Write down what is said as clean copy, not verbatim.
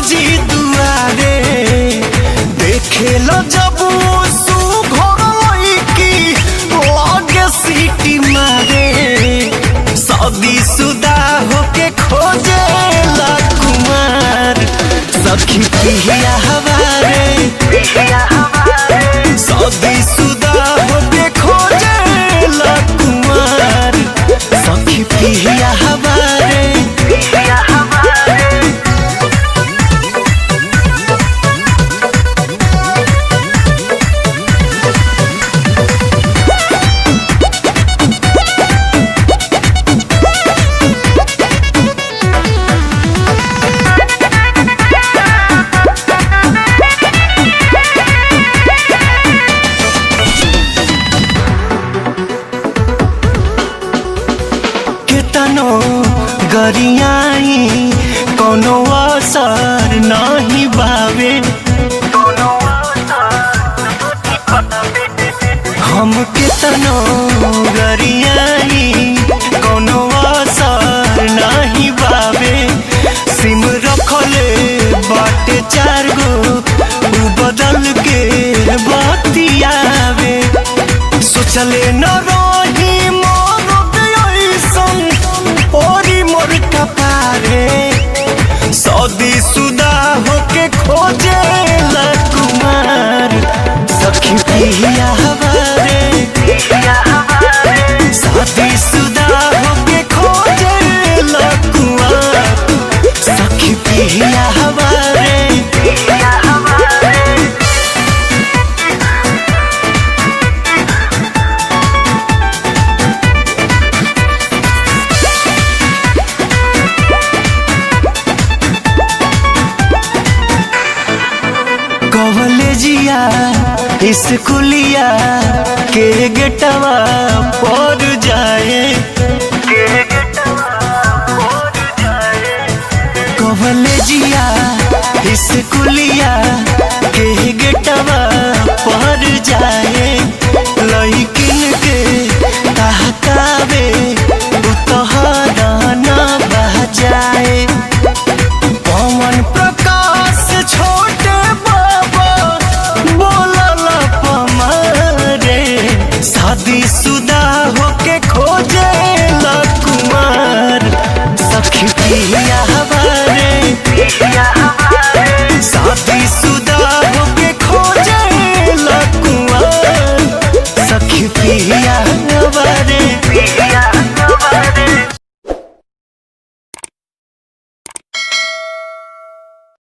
जी दुआरे देखे लो जब घर की लगे सीटी मारे शादी शुदा होके खोजे ला कुमार सखी पिया हमारे शादी शुदा होके खोजे ला कुमार सखी पिया हमारे केतनो गरियाई कोनो असर नहीं बावे हम केतनो गरियाई कोनो असर नहीं बावे सिम रखले बाटे 4 गो उ बदल के बतियावे सोचले न रही ओरी मोर कपारे शादी शुदा होके खोजे ला कुमार सखी पिया हमारे शादी शुदा होके खोजे ला कुमार सखी पिया हमारे कॉलेजिया स्कूलिया के गेटवा पर